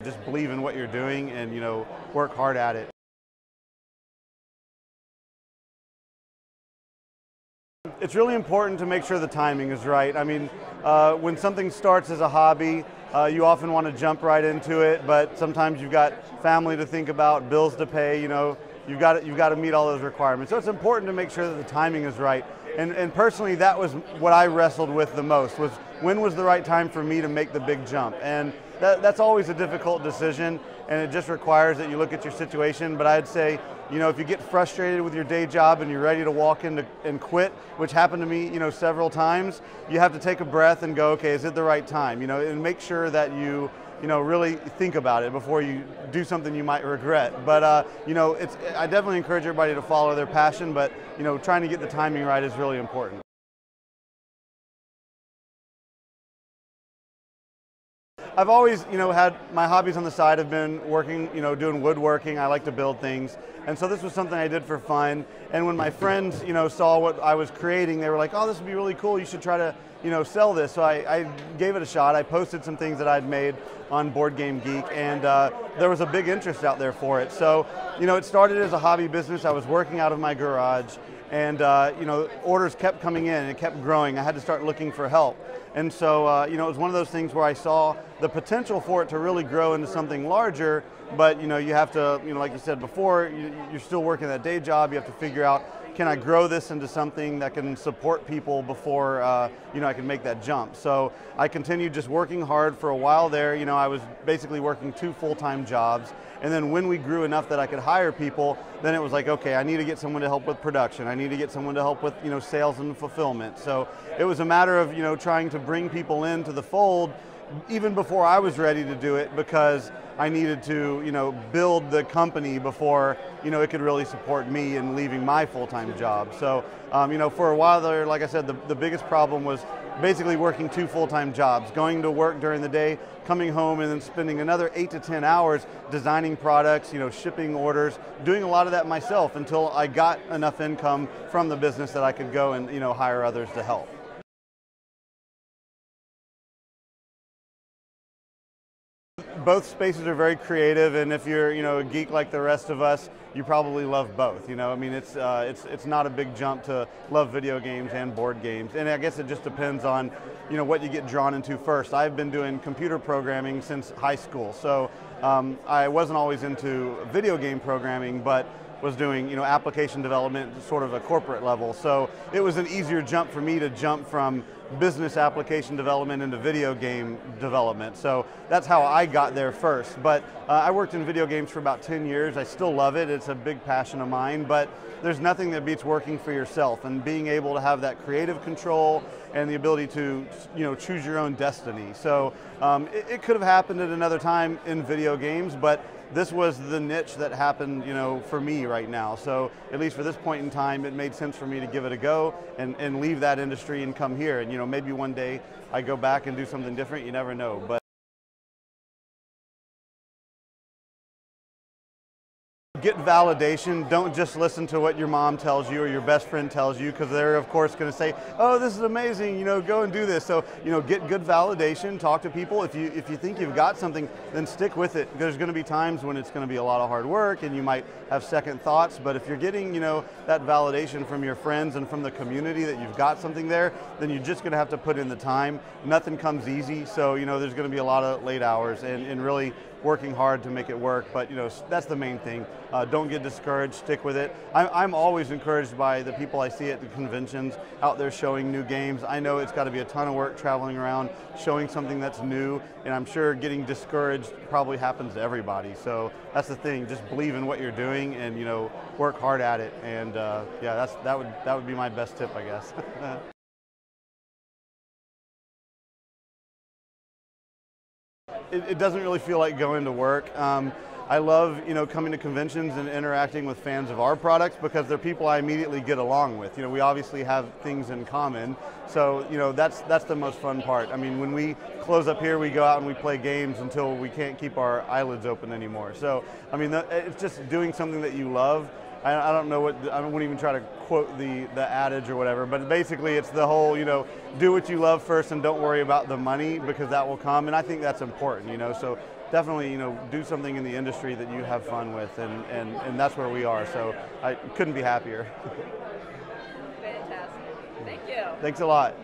Just believe in what you're doing and, work hard at it. It's really important to make sure the timing is right. I mean, when something starts as a hobby, you often want to jump right into it, but sometimes you've got family to think about, bills to pay, you've got to meet all those requirements. So it's important to make sure that the timing is right. And personally, that was what I wrestled with the most, was when was the right time for me to make the big jump. And that's always a difficult decision, and it just requires that you look at your situation. But I'd say, if you get frustrated with your day job and you're ready to walk in and quit, which happened to me, several times, you have to take a breath and go, okay, is it the right time? And make sure that you really think about it before you do something you might regret. But, I definitely encourage everybody to follow their passion, but, trying to get the timing right is really important. I've always, had my hobbies on the side. Have been working, doing woodworking. I like to build things. And so this was something I did for fun. And when my friends, saw what I was creating, they were like, oh, this would be really cool. You should try to, sell this. So I gave it a shot. I posted some things that I'd made on Board Game Geek, and there was a big interest out there for it. So, it started as a hobby business. I was working out of my garage, and, orders kept coming in, and it kept growing. I had to start looking for help. And so, it was one of those things where I saw the potential for it to really grow into something larger, but, you have to, like you said before, you're still working that day job. You have to figure out, can I grow this into something that can support people before, I can make that jump. So I continued just working hard for a while there. I was basically working 2 full-time jobs. And then when we grew enough that I could hire people, then it was like, okay, I need to get someone to help with production. I need to get someone to help with, sales and fulfillment. So it was a matter of, trying to bring people into the fold even before I was ready to do it, because I needed to, build the company before, it could really support me in leaving my full-time job. So, for a while there, like I said, the biggest problem was basically working 2 full-time jobs, going to work during the day, coming home, and then spending another 8 to 10 hours designing products, shipping orders, doing a lot of that myself until I got enough income from the business that I could go and, hire others to help. Both spaces are very creative, and if you're, a geek like the rest of us, you probably love both. I mean, it's not a big jump to love video games and board games, and I guess it just depends on, what you get drawn into first. I've been doing computer programming since high school, so I wasn't always into video game programming, but was doing, application development at sort of a corporate level. So it was an easier jump for me to jump from business application development into video game development. So that's how I got there first. But I worked in video games for about 10 years. I still love it. It's a big passion of mine, but there's nothing that beats working for yourself and being able to have that creative control and the ability to, choose your own destiny. So it could have happened at another time in video games, but this was the niche that happened, for me right now. So at least for this point in time, it made sense for me to give it a go and leave that industry and come here. And maybe one day I go back and do something different. You never know. But get validation. Don't just listen to what your mom tells you or your best friend tells you, because they're of course going to say, oh, this is amazing, go and do this. So, get good validation, talk to people. If you think you've got something, then stick with it. There's going to be times when it's going to be a lot of hard work and you might have second thoughts, but if you're getting, that validation from your friends and from the community that you've got something there, then you're just going to have to put in the time. Nothing comes easy, so, there's going to be a lot of late hours and really working hard to make it work, but that's the main thing. Don't get discouraged, stick with it. I'm always encouraged by the people I see at the conventions out there showing new games. I know it's got to be a ton of work traveling around, showing something that's new, and I'm sure getting discouraged probably happens to everybody. So that's the thing, just believe in what you're doing and work hard at it. And yeah, that would be my best tip, I guess. It doesn't really feel like going to work. I love, coming to conventions and interacting with fans of our products because they're people I immediately get along with. We obviously have things in common, so that's the most fun part. I mean, when we close up here, we go out and we play games until we can't keep our eyelids open anymore. So, I mean, it's just doing something that you love. I don't know I wouldn't even try to quote the adage or whatever, but basically it's the whole, do what you love first and don't worry about the money because that will come, and I think that's important, so definitely, you know, do something in the industry that you have fun with, and that's where we are. So I couldn't be happier. Fantastic. Thank you. Thanks a lot.